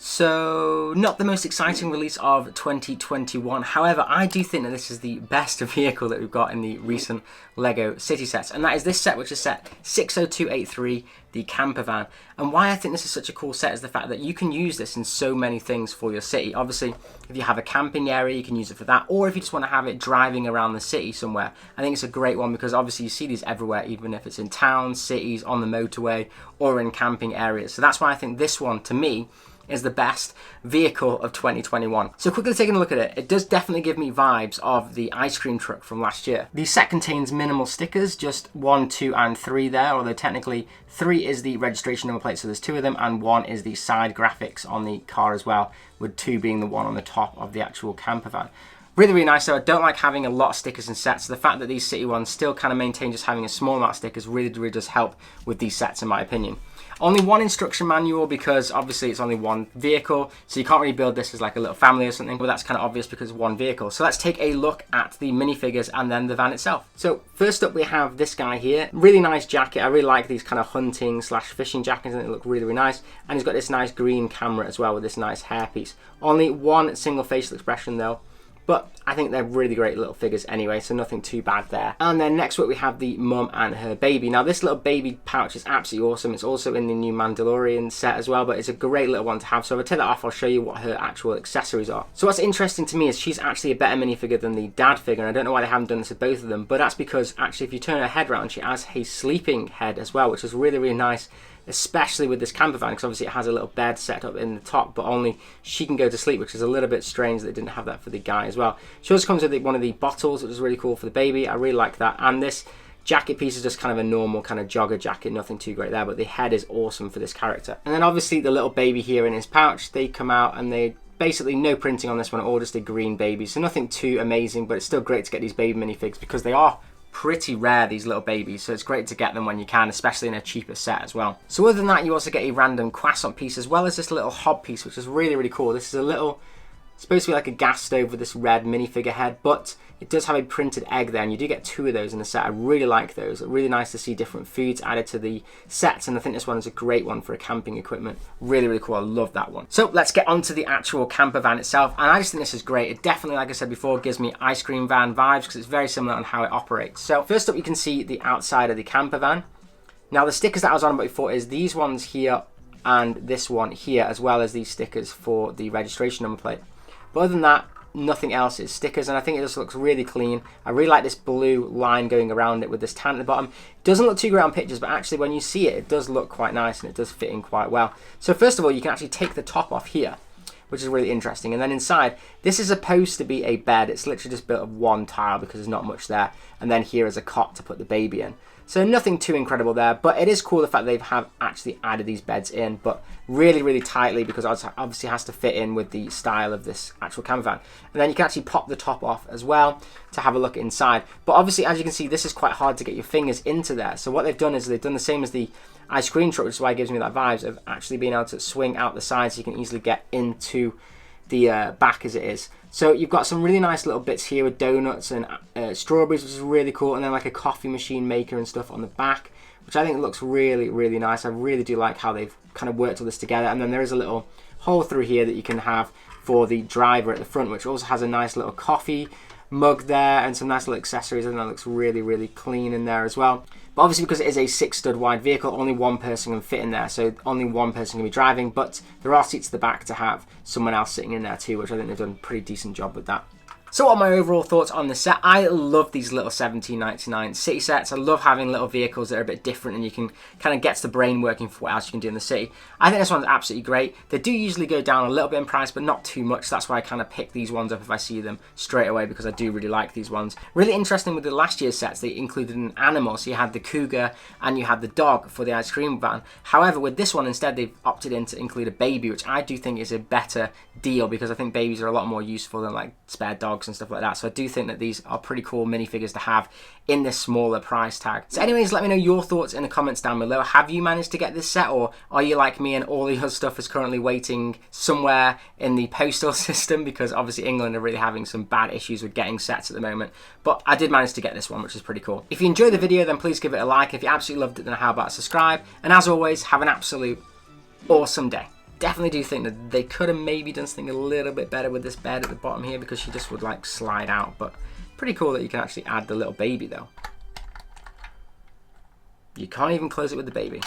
So, not the most exciting release of 2021. However, I do think that this is the best vehicle that we've got in the recent LEGO City sets. And that is this set, which is set 60283, the campervan. And why I think this is such a cool set is the fact that you can use this in so many things for your city. Obviously, if you have a camping area, you can use it for that. Or if you just want to have it driving around the city somewhere. I think it's a great one because obviously you see these everywhere, even if it's in towns, cities, on the motorway, or in camping areas. So that's why I think this one, to me, is the best vehicle of 2021. So quickly taking a look at it, it does definitely give me vibes of the ice cream truck from last year. The set contains minimal stickers, just 1, 2, and 3 there, although technically 3 is the registration number plate, so there's 2 of them, and 1 is the side graphics on the car as well, with 2 being the one on the top of the actual campervan. Really, really nice though. I don't like having a lot of stickers in sets. So the fact that these city ones still kind of maintain just having a small amount of stickers really, really does help with these sets in my opinion. Only one instruction manual because obviously it's only one vehicle, so you can't really build this as like a little family or something, but that's kind of obvious because it's one vehicle. So let's take a look at the minifigures and then the van itself. So first up we have this guy here. Really nice jacket. I really like these kind of hunting / fishing jackets and they look really, really nice. And he's got this nice green camera as well with this nice hairpiece. Only one single facial expression though. But I think they're really great little figures anyway, so nothing too bad there. And then next up we have the mum and her baby. Now this little baby pouch is absolutely awesome. It's also in the new Mandalorian set as well, but it's a great little one to have. So if I take that off, I'll show you what her actual accessories are. So what's interesting to me is she's actually a better minifigure than the dad figure. And I don't know why they haven't done this with both of them, but that's because actually if you turn her head around, she has a sleeping head as well, which is really, really nice. Especially with this campervan, because obviously it has a little bed set up in the top, but only she can go to sleep, which is a little bit strange that they didn't have that for the guy as well. She also comes with one of the bottles, which is really cool for the baby. I really like that. And this jacket piece is just kind of a normal kind of jogger jacket, nothing too great there, but the head is awesome for this character. And then obviously the little baby here in his pouch, they come out and they basically no printing on this one, all just a green baby. So nothing too amazing, but it's still great to get these baby minifigs because they are pretty rare, these little babies, so it's great to get them when you can, especially in a cheaper set as well. So other than that, you also get a random croissant piece as well as this little hob piece, which is really, really cool. This is a little, supposed to be like a gas stove with this red minifigure head, but it does have a printed egg there, and you do get 2 of those in the set. I really like those. Really nice to see different foods added to the sets, and I think this one is a great one for a camping equipment. Really, really cool. I love that one. So let's get on to the actual camper van itself, and I just think this is great. It definitely, like I said before, gives me ice cream van vibes because it's very similar on how it operates. So first up, you can see the outside of the camper van. Now the stickers that I was on about before is these ones here and this one here, as well as these stickers for the registration number plate. But other than that, nothing else is stickers, and I think it just looks really clean. I really like this blue line going around it with this tan at the bottom. It doesn't look too great on pictures, but actually when you see it, it does look quite nice and it does fit in quite well. So first of all, you can actually take the top off here, which is really interesting. And then inside, this is supposed to be a bed. It's literally just built of one tile because there's not much there. And then here is a cot to put the baby in. So nothing too incredible there, but it is cool the fact they have actually added these beds in, but really, really tightly because obviously it has to fit in with the style of this actual campervan. And then you can actually pop the top off as well to have a look inside. But obviously, as you can see, this is quite hard to get your fingers into there. So what they've done is they've done the same as the ice cream truck, which is why it gives me that vibes of actually being able to swing out the side so you can easily get into the back as it is. So you've got some really nice little bits here with donuts and strawberries, which is really cool, and then like a coffee machine maker and stuff on the back, which I think looks really, really nice. I really do like how they've kind of worked all this together. And then there is a little hole through here that you can have for the driver at the front, which also has a nice little coffee mug there and some nice little accessories, and that looks really, really clean in there as well. But obviously because it is a 6-stud wide vehicle, only one person can fit in there, so only one person can be driving, but there are seats at the back to have someone else sitting in there too, which I think they've done a pretty decent job with that. So what are my overall thoughts on the set? I love these little $17.99 city sets. I love having little vehicles that are a bit different and you can kind of get the brain working for what else you can do in the city. I think this one's absolutely great. They do usually go down a little bit in price, but not too much. That's why I kind of pick these ones up if I see them straight away, because I do really like these ones. Really interesting with the last year's sets, they included an animal. So you had the cougar and you had the dog for the ice cream van. However, with this one, instead, they've opted in to include a baby, which I do think is a better deal because I think babies are a lot more useful than like spare dogs and stuff like that. So I do think that these are pretty cool minifigures to have in this smaller price tag. So anyways, let me know your thoughts in the comments down below. Have you managed to get this set, or are you like me and all your stuff is currently waiting somewhere in the postal system? Because obviously England are really having some bad issues with getting sets at the moment. But I did manage to get this one, which is pretty cool. If you enjoyed the video, then please give it a like. If you absolutely loved it, then how about subscribe? And as always, have an absolute awesome day. definitely do think that they could have maybe done something a little bit better with this bed at the bottom here, because she just would like slide out. But pretty cool that you can actually add the little baby though. You can't even close it with the baby.